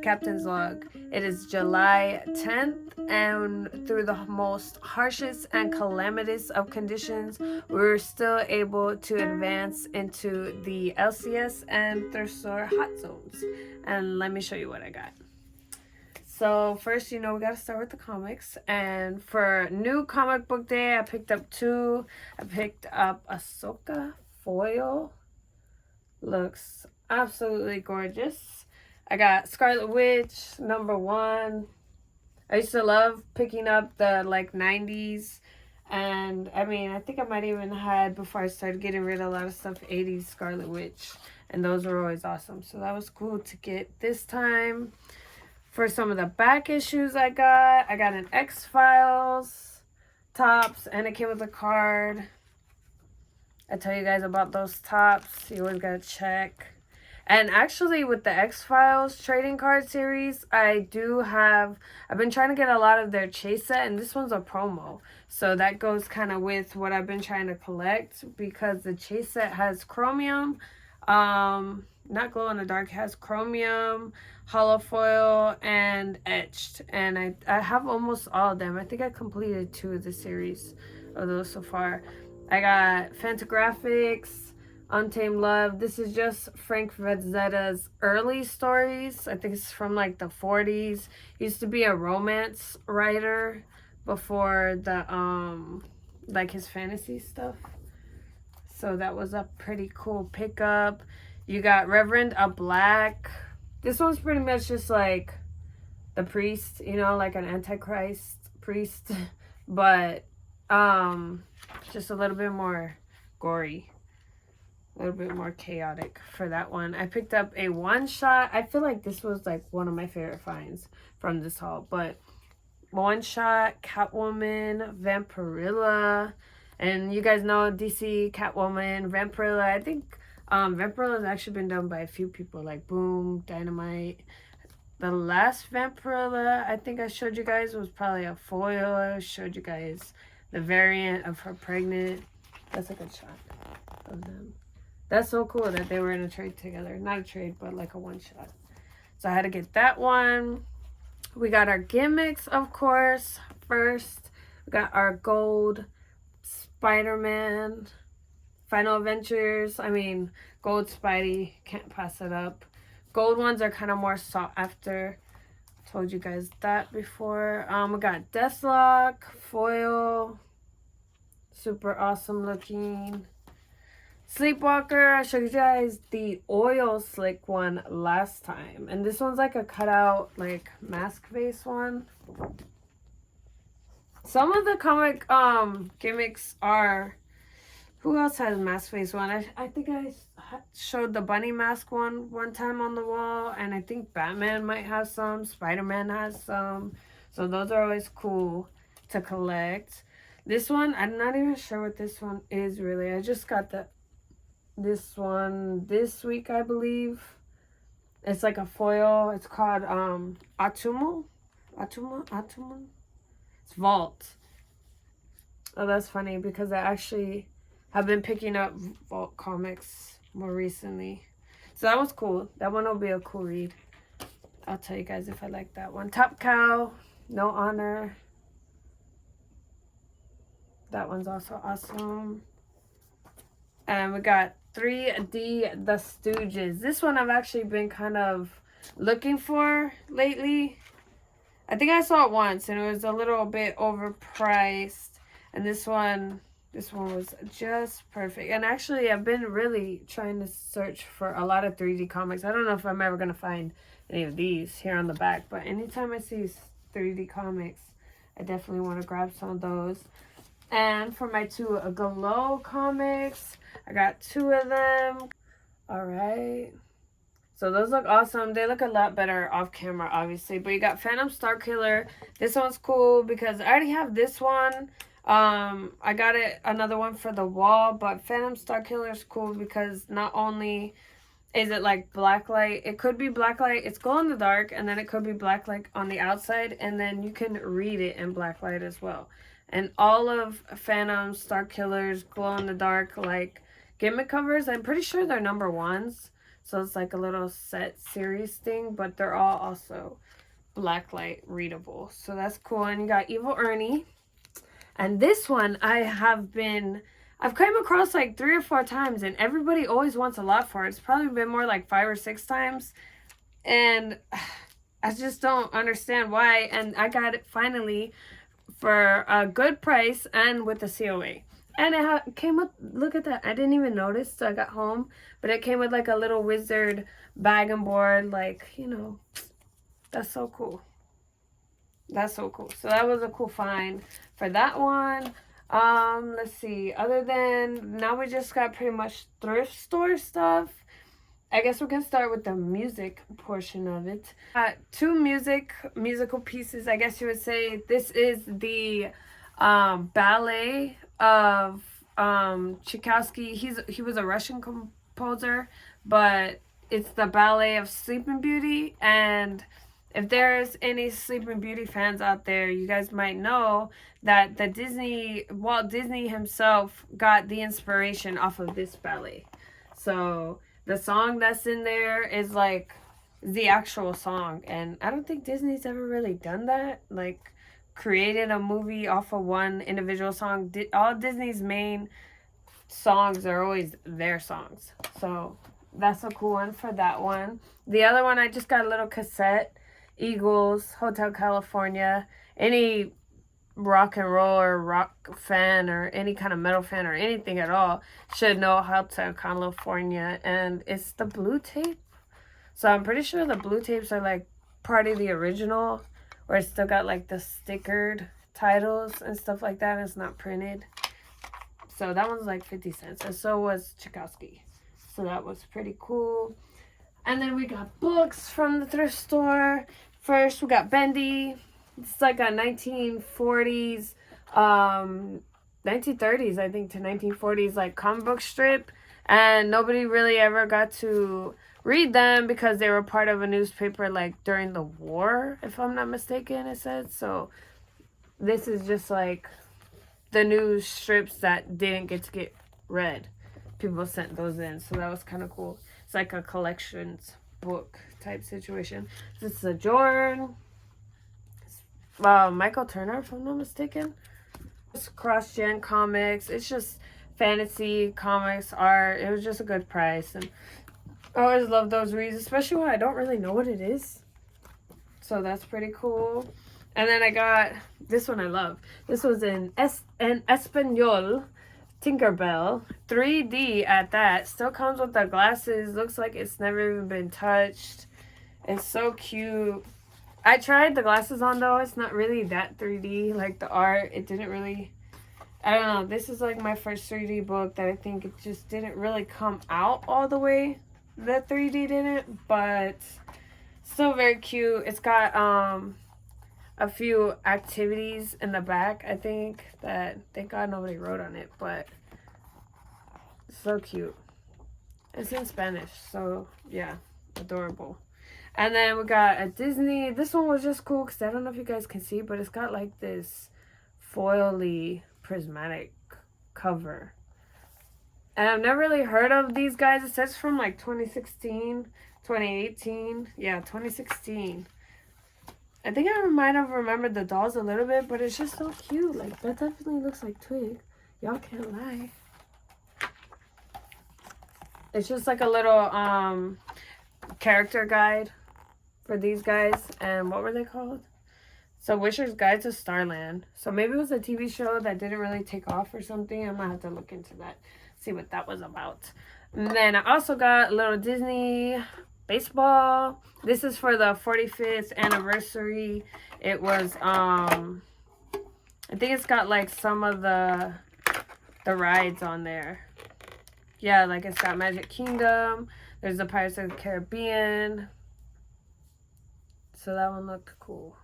Captain's Log. It is July 10th, and through the most harshest and calamitous of conditions, we're still able to advance into the LCS and thrift store hot zones. And let me show you what I got. So first, we gotta start with the comics. And for new comic book day, I picked up two. I picked up Ahsoka foil. Looks absolutely gorgeous. I got Scarlet Witch #1. I used to love picking up the 90s. And I think I might even had, before I started getting rid of a lot of stuff, 80s Scarlet Witch. And those were always awesome. So that was cool to get this time. For some of the back issues I got an X-Files tops, and it came with a card. I tell you guys about those tops. You always gotta check. And actually, with the X-Files trading card series, I've been trying to get a lot of their chase set, and this one's a promo. So that goes kind of with what I've been trying to collect, because the chase set has chromium, not glow in the dark, has chromium, holofoil, and etched. And I have almost all of them. I think I completed 2 of the series of those so far. I got Fantagraphics, Untamed Love. This is just Frank Frazzetta's early stories. I think it's from the 40s. He used to be a romance writer before the his fantasy stuff. So that was a pretty cool pickup. You got Reverend a Black. This one's pretty much just like the priest, like an Antichrist priest, but just a little bit more gory, a little bit more chaotic for that one. I picked up a one-shot. I feel like this was one of my favorite finds from this haul, but one-shot Catwoman, Vampirilla, and you guys know DC Catwoman, Vampirilla. I think Vampirilla has actually been done by a few people, like Boom, Dynamite. The last Vampirilla I think I showed you guys was probably a foil. I showed you guys the variant of her pregnant. That's a good shot of them. That's so cool that they were in a trade together. Not a trade, but a one-shot. So I had to get that one. We got our gimmicks, of course. First, we got our gold Spider-Man Final Adventures. Gold Spidey. Can't pass it up. Gold ones are kind of more sought after. Told you guys that before. We got Deathlock foil. Super awesome looking. Sleepwalker. I showed you guys the oil slick one last time. And this one's a cutout, mask face one. Some of the comic gimmicks are... Who else has mask face one? I think I showed the bunny mask one time on the wall. And I think Batman might have some. Spider-Man has some. So those are always cool to collect. This one, I'm not even sure what this one is really. I just got this one this week, I believe. It's a foil. It's called Atumo. It's Vault. Oh, that's funny because I actually have been picking up Vault comics more recently. So that was cool. That one will be a cool read. I'll tell you guys if I like that one. Top Cow, No Honor. That one's also awesome. And we got 3D The Stooges. This one I've actually been kind of looking for lately. I think I saw it once and it was a little bit overpriced. And this one was just perfect. And actually, I've been really trying to search for a lot of 3D comics. I don't know if I'm ever going to find any of these here on the back. But anytime I see 3D comics, I definitely want to grab some of those. And for my 2 Glow comics, I got 2 of them. Alright. So those look awesome. They look a lot better off camera, obviously. But you got Phantom Starkiller. This one's cool because I already have this one. I got another one for the wall. But Phantom Starkiller is cool because not only is it blacklight. It could be blacklight. It's glow in the dark. And then it could be blacklight on the outside. And then you can read it in blacklight as well. And all of Phantom Starkiller's glow in the dark gimmick covers, I'm pretty sure they're #1s. So it's like a little set series thing, but they're all also blacklight readable. So that's cool. And you got Evil Ernie. And this one I've come across like 3 or 4 times, and everybody always wants a lot for it. It's probably been more like 5 or 6 times. And I just don't understand why. And I got it finally for a good price and with the COA. And it came with, look at that. I didn't even notice till I got home. But it came with like a little wizard bag and board. Like, you know, that's so cool. That's so cool. So that was a cool find for that one. Let's see. Other than, now we just got pretty much thrift store stuff. I guess we can start with the music portion of it. 2 musical pieces, I guess you would say. This is the ballet of Tchaikovsky. He was a Russian composer, but it's the ballet of Sleeping Beauty. And if there's any Sleeping Beauty fans out there, you guys might know that Walt Disney himself got the inspiration off of this ballet. So the song that's in there is like the actual song, and I don't think Disney's ever really done that, like created a movie off of one individual song. All Disney's main songs are always their songs. So that's a cool one for that one. The other one, I just got a little cassette. Eagles, Hotel California. Any rock and roll or rock fan or any kind of metal fan or anything at all should know Hotel California. And it's the blue tape. So I'm pretty sure the blue tapes are like part of the original, where it's still got like the stickered titles and stuff like that. And it's not printed. So that one's like 50 cents. And so was Tchaikovsky. So that was pretty cool. And then we got books from the thrift store. First, we got Bendy. It's like a 1940s, 1930s, I think, to 1940s, like comic book strip. And nobody really ever got to read them because they were part of a newspaper, like, during the war, if I'm not mistaken, it said. So this is just, like, the news strips that didn't get read. People sent those in, so that was kind of cool. It's like a collections book type situation. This is a Jordan. Michael Turner, if I'm not mistaken. It's cross-gen comics. It's just fantasy comics art. It was just a good price. And I always love those reads, especially when I don't really know what it is. So that's pretty cool. And then I got this one I love. This was in Espanol. Tinkerbell 3D at that. Still comes with the glasses. Looks like it's never even been touched. It's so cute. I tried the glasses on though. It's not really that 3D like the art. It didn't really, I don't know. This is like my first 3D book that I think it just didn't really come out all the way. The 3D didn't, but still very cute. It's got a few activities in the back, I think, that thank God nobody wrote on it, but so cute. It's in Spanish, so yeah, adorable. And then we got a Disney. This one was just cool because I don't know if you guys can see, but it's got like this foily prismatic cover. And I've never really heard of these guys. It says from like 2016, 2018. Yeah, 2016. I think I might have remembered the dolls a little bit, but it's just so cute. Like, that definitely looks like Twig. Y'all can't lie. It's just like a little character guide for these guys. And what were they called? So, Wisher's Guide to Starland. So, maybe it was a TV show that didn't really take off or something. I might have to look into that. See what that was about. And then I also got a little Disney baseball. This is for the 45th anniversary. It was I think it's got like some of the rides on there. Yeah, like it's got Magic Kingdom. There's the Pirates of the Caribbean. So that one looked cool.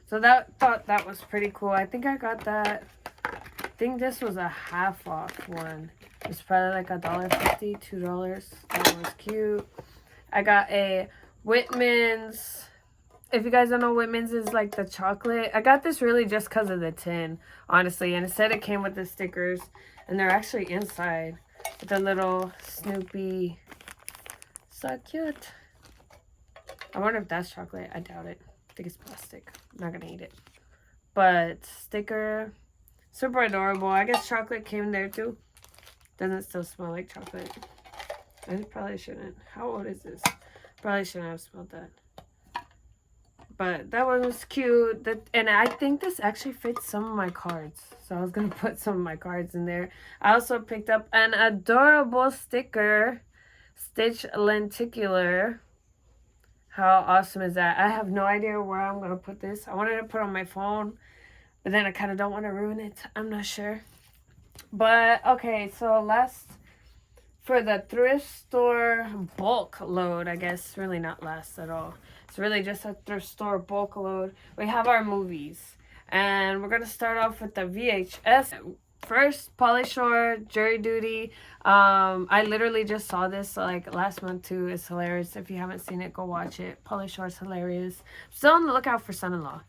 So thought that was pretty cool. I think I got that. I think this was a half off one. It's probably like $1.50, $2. That was cute. I got a Whitman's. If you guys don't know, Whitman's is like the chocolate. I got this really just because of the tin, honestly. And it said it came with the stickers. And they're actually inside with the little Snoopy so cute. I wonder if that's chocolate. I doubt it. I think it's plastic. I'm not gonna eat it. But sticker, super adorable. I guess chocolate came there too. Doesn't still smell like chocolate. I probably shouldn't. How old is this? Probably shouldn't have smelled that. But that one was cute. And I think this actually fits some of my cards. So I was going to put some of my cards in there. I also picked up an adorable sticker. Stitch Lenticular. How awesome is that? I have no idea where I'm going to put this. I wanted to put it on my phone. But then I kind of don't want to ruin it. I'm not sure. But, okay. So last... For the thrift store bulk load, I guess, really not last at all. It's really just a thrift store bulk load. We have our movies. And we're going to start off with the VHS. First, Pauly Shore, Jury Duty. I literally just saw this like last month too. It's hilarious. If you haven't seen it, go watch it. Pauly Shore's hilarious. Still on the lookout for Son-in-Law.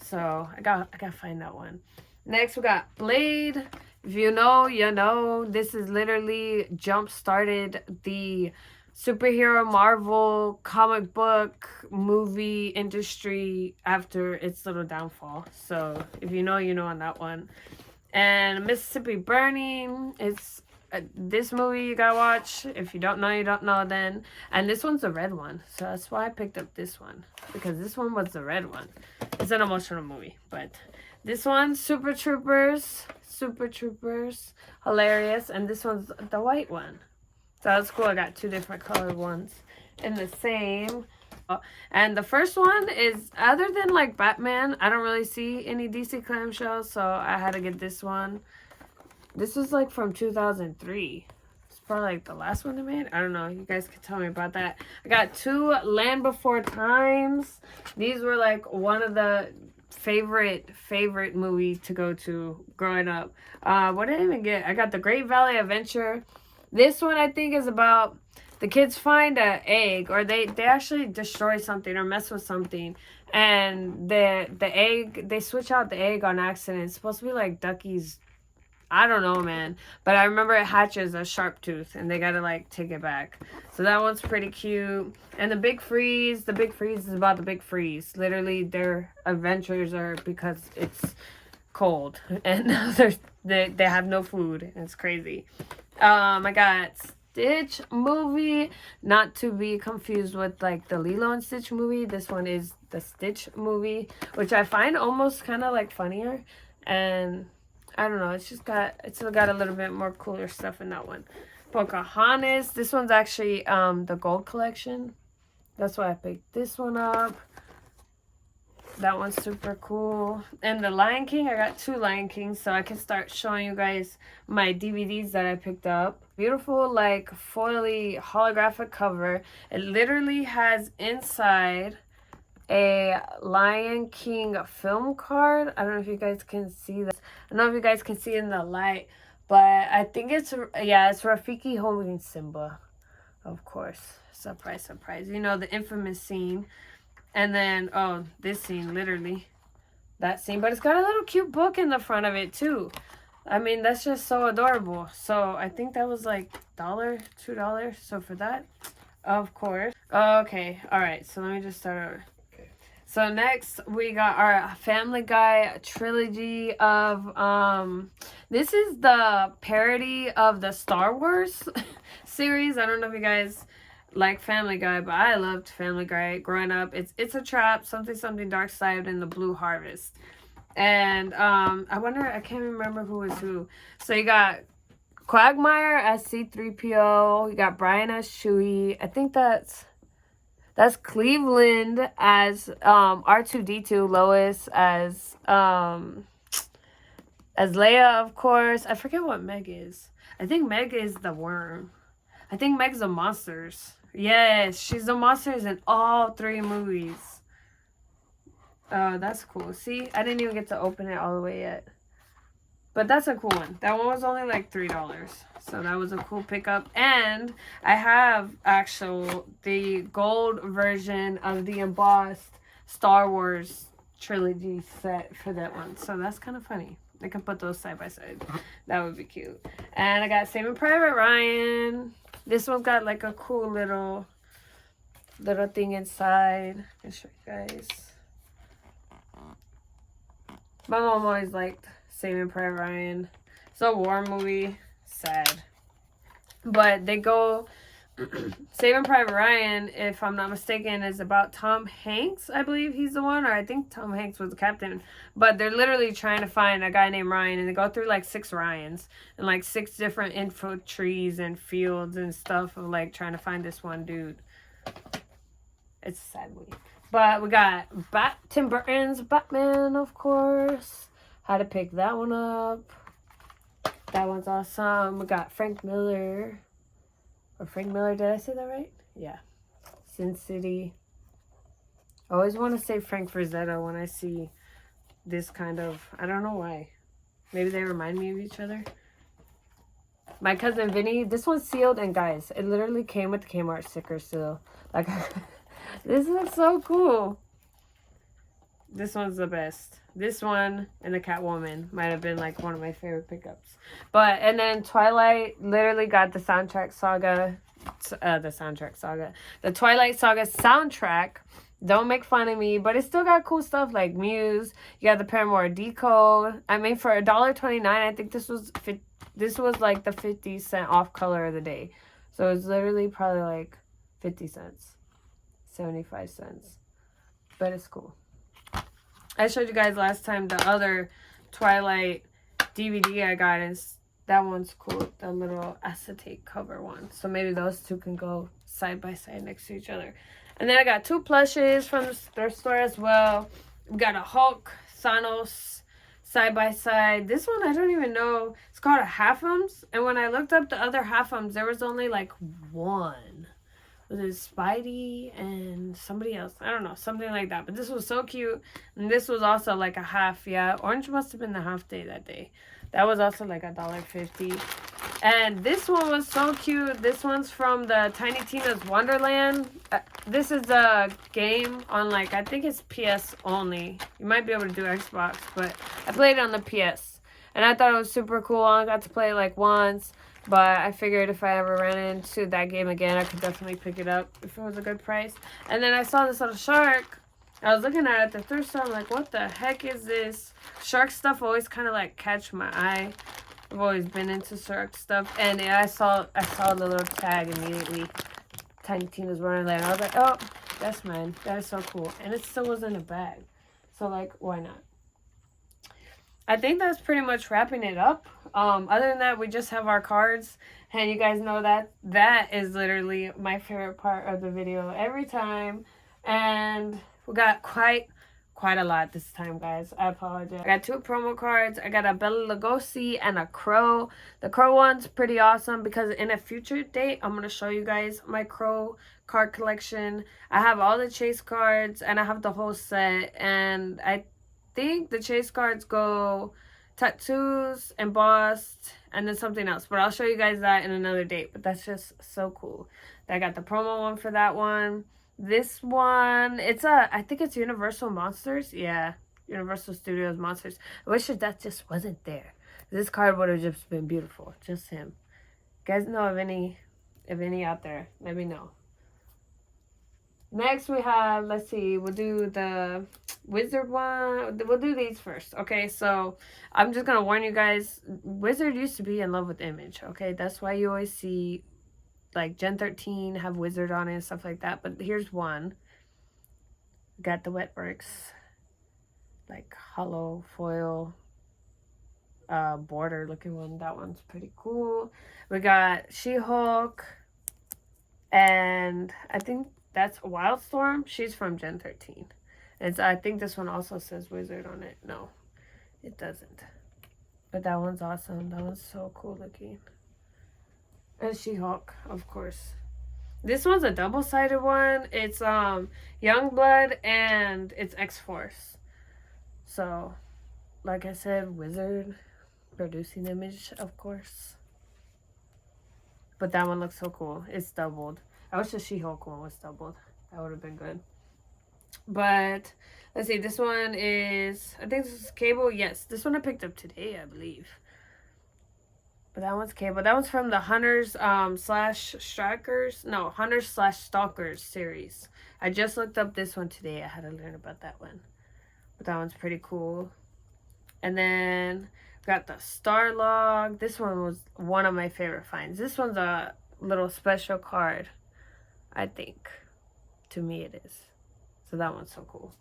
So I gotta find that one. Next, we got Blade. If you know, you know. This is literally jump-started the superhero Marvel comic book movie industry after its little downfall. So if you know, you know on that one. And Mississippi Burning. It's this movie you gotta watch. If you don't know, you don't know then. And this one's the red one. So that's why I picked up this one. Because this one was the red one. It's an emotional movie. But this one, Super Troopers. Super Troopers, hilarious. And this one's the white one. So that's cool. I got two different colored ones in the same. And the first one is, other than like Batman, I don't really see any DC clamshells, so I had to get this one. This is like from 2003. It's probably like the last one they made. I don't know. You guys can tell me about that. I got two Land Before Times. These were like one of the favorite movie to go to growing up. What did I even get? I got The Great Valley Adventure. This one I think is about the kids find an egg, or they actually destroy something or mess with something, and the egg, they switch out the egg on accident. It's supposed to be like Ducky's, I don't know, man, but I remember it hatches a sharp tooth and they gotta like take it back. So that one's pretty cute. And the Big Freeze is about the Big Freeze. Literally their adventures are because it's cold and they have no food. It's crazy. I got Stitch movie, not to be confused with like the Lilo and Stitch movie. This one is the Stitch movie, which I find almost kind of like funnier. And I don't know, it's still got a little bit more cooler stuff in that one. Pocahontas, this one's actually the gold collection. That's why I picked this one up. That one's super cool. And the Lion King, I got two Lion Kings, so I can start showing you guys my DVDs that I picked up. Beautiful, like, foily holographic cover. It literally has inside a Lion King film card. I don't know if you guys can see that. I don't know if you guys can see it in the light, but I think it's Rafiki holding Simba, of course. Surprise, surprise. You know, the infamous scene. And then, oh, this scene, literally. That scene. But it's got a little cute book in the front of it, too. I mean, that's just so adorable. So, I think that was like $1, $2. So, for that, of course. Okay, alright. So, let me just start over. So next we got our Family Guy trilogy of this is the parody of the Star Wars series. I don't know if you guys like Family Guy, but I loved Family Guy growing up. It's a Trap, something Dark Side, and the Blue Harvest. And I can't remember who was who. So you got Quagmire as C-3PO, you got Brian as Chewie. I think that's Cleveland as R2-D2, Lois as Leia, of course. I forget what Meg is. I think Meg is the worm. I think Meg's the monsters. Yes, she's the monsters in all three movies. That's cool. See, I didn't even get to open it all the way yet. But that's a cool one. That one was only like $3. So that was a cool pickup. And I have the gold version of the embossed Star Wars trilogy set for that one. So that's kind of funny. I can put those side by side. That would be cute. And I got Saving Private Ryan. This one's got like a cool little little thing inside. I'll show you guys. My mom always liked Saving Private Ryan. It's a war movie. Sad. But they go... Saving Private Ryan, if I'm not mistaken, is about Tom Hanks. I believe he's the one. Or I think Tom Hanks was the captain. But they're literally trying to find a guy named Ryan. And they go through like 6 Ryans. And like 6 different infantries and fields and stuff. Of like trying to find this one dude. It's a sad movie. But we got Tim Burton's Batman, of course. Had to pick that one up. That one's awesome. We got Frank Miller. Or Frank Miller, did I say that right? Yeah. Sin City. I always want to say Frank Frazetta when I see this kind of... I don't know why. Maybe they remind me of each other. My cousin Vinny. This one's sealed. And guys, it literally came with the Kmart sticker still. Like... This is so cool. This one's the best. This one and the Catwoman might have been like one of my favorite pickups. But, and then Twilight literally got the soundtrack saga. The Twilight Saga soundtrack. Don't make fun of me. But it still got cool stuff like Muse. You got the Paramore Decode. I mean, for $1.29, I think this was like the 50-cent off color of the day. So it's literally probably like 50 cents. 75 cents. But it's cool. I showed you guys last time the other Twilight DVD I got. Is that one's cool. The little acetate cover one. So maybe those two can go side by side next to each other. And then I got 2 plushes from their store as well. We got a Hulk, Thanos side by side. This one I don't even know. It's called a Halfums. And when I looked up the other Halfums, there was only like one. Was it Spidey and somebody else? I don't know. Something like that. But this was so cute. And this was also like a half. Yeah. Orange must have been the half day that day. That was also like $1.50. And this one was so cute. This one's from the Tiny Tina's Wonderland. This is a game on like, I think it's PS only. You might be able to do Xbox. But I played it on the PS. And I thought it was super cool. I got to play it like once. But I figured if I ever ran into that game again, I could definitely pick it up if it was a good price. And then I saw this little shark. I was looking at it at the thrift store. I'm like, what the heck is this? Shark stuff always kind of like catch my eye. I've always been into shark stuff. And I saw the little tag immediately. Tiny Tina's Wonderland. I was like, oh, that's mine. That is so cool. And it still was in a bag. So like, why not? I think that's pretty much wrapping it up. Other than that, we just have our cards. And you guys know that is literally my favorite part of the video every time. And we got quite a lot this time, guys. I apologize. I got 2 promo cards. I got a Bela Lugosi and a Crow. The Crow one's pretty awesome because in a future date, I'm going to show you guys my Crow card collection. I have all the chase cards and I have the whole set. And I think the chase cards go tattoos, embossed, and then something else. But I'll show you guys that in another date. But that's just so cool. I got the promo one for that one. This one, I think it's Universal Monsters. Yeah, Universal Studios Monsters. I wish that just wasn't there. This card would have just been beautiful. Just him. You guys know of any out there? Let me know. Next we have, let's see, we'll do the Wizard one. We'll do these first. Okay, so I'm just going to warn you guys. Wizard used to be in love with Image. Okay, that's why you always see like Gen 13 have Wizard on it and stuff like that. But here's one. Got the Wetworks. Like hollow foil border looking one. That one's pretty cool. We got She-Hulk. And I think that's Wildstorm. She's from Gen 13. And I think this one also says Wizard on it. No, it doesn't. But that one's awesome. That one's so cool looking. And She-Hulk, of course. This one's a double-sided one. It's Youngblood and it's X-Force. So, like I said, Wizard producing Image, of course. But that one looks so cool. It's doubled. I wish the She-Hulk one was doubled. That would have been good. But, let's see. This one is, I think this is Cable. Yes, this one I picked up today, I believe. But that one's cable. That one's from the Hunters slash Strikers. No, Hunters slash Stalkers series. I just looked up this one today. I had to learn about that one. But that one's pretty cool. And then got the Starlog. This one was one of my favorite finds. This one's a little special card, I think. To me it is. So that one's so cool.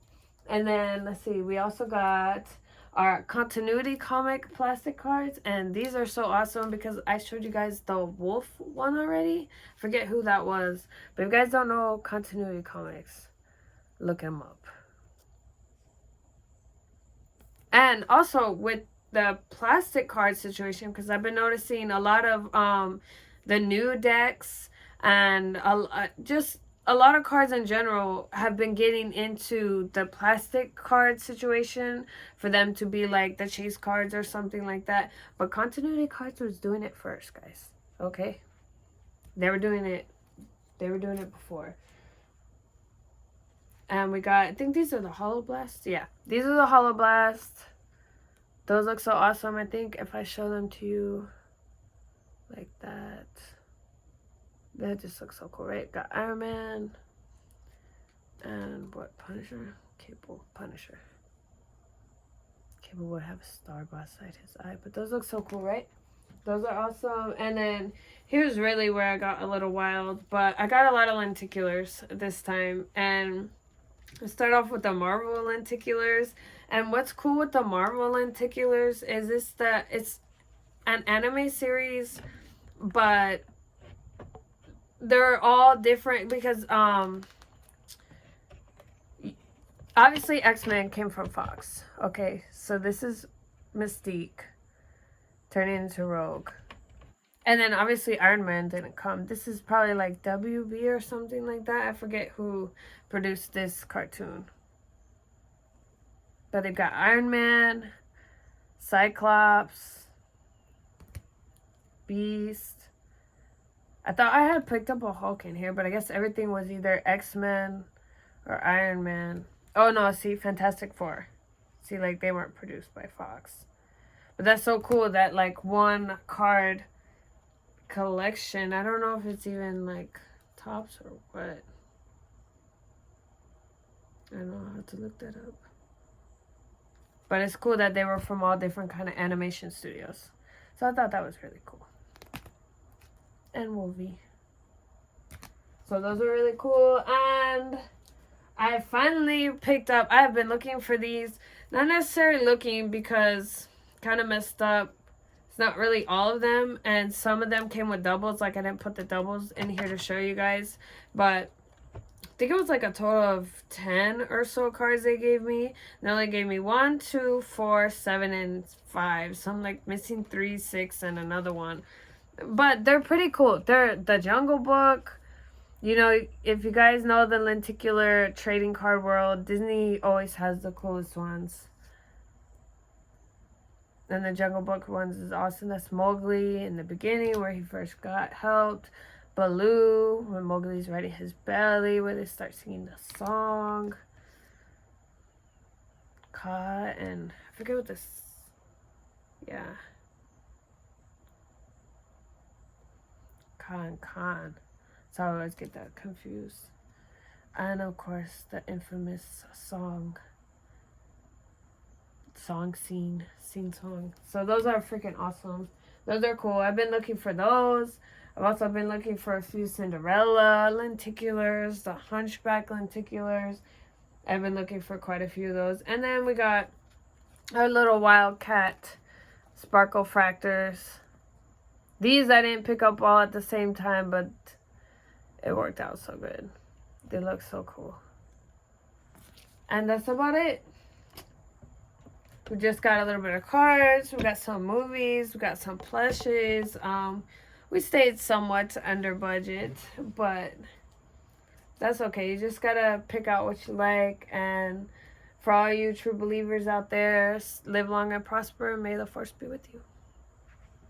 And then let's see, we also got our continuity comic plastic cards, and these are so awesome because I showed you guys the wolf one already. Forget who that was, but if you guys don't know continuity comics, look them up. And also with the plastic card situation, because I've been noticing a lot of the new decks and just a lot of cards in general have been getting into the plastic card situation for them to be like the chase cards or something like that. But continuity cards was doing it first, guys. Okay? They were doing it before. And we got, I think these are the Hollow Blasts. Yeah, these are the Hollow Blasts. Those look so awesome. I think if I show them to you like that, that just looks so cool, right? Got Iron Man and what, Punisher? Cable, Punisher. Cable would have a star beside his eye, but those look so cool, right? Those are awesome. And then here's really where I got a little wild, but I got a lot of lenticulars this time. And let's start off with the Marvel lenticulars. And what's cool with the Marvel lenticulars is it's an anime series, but they're all different because obviously X-Men came from Fox. Okay, so this is Mystique turning into Rogue. And then obviously Iron Man didn't come. This is probably like WB or something like that. I forget who produced this cartoon. But they've got Iron Man, Cyclops, Beast. I thought I had picked up a Hulk in here, but I guess everything was either X-Men or Iron Man. Oh no, see, Fantastic Four. See, like they weren't produced by Fox. But that's so cool that like one card collection. I don't know if it's even like tops or what. I don't know, I have to look that up. But it's cool that they were from all different kind of animation studios. So I thought that was really cool. And movie. So those are really cool. And I finally picked up, I've been looking for these. Not necessarily looking because kind of messed up. It's not really all of them. And some of them came with doubles. Like I didn't put the doubles in here to show you guys. But I think it was like a total of 10 or so cards they gave me. They only gave me 1, 2, 4, 7, and 5. So I'm like missing 3, 6, and another one. But they're pretty cool. They're the Jungle Book. You know, if you guys know the lenticular trading card world, Disney always has the coolest ones. And the Jungle Book ones is awesome. That's Mowgli in the beginning where he first got helped. Baloo, when Mowgli's riding his belly, where they start singing the song. Kaa, and I forget what this, yeah. Kaa and Khan. So I always get that confused. And of course, the infamous song scene song. So those are freaking awesome. Those are cool. I've been looking for those. I've also been looking for a few Cinderella lenticulars, the Hunchback lenticulars. I've been looking for quite a few of those. And then we got our little Wildcat Sparkle Fractors. These I didn't pick up all at the same time, but it worked out so good. They look so cool. And that's about it. We just got a little bit of cards. We got some movies. We got some plushies. We stayed somewhat under budget, but that's okay. You just gotta pick out what you like. And for all you true believers out there, live long and prosper. May the force be with you.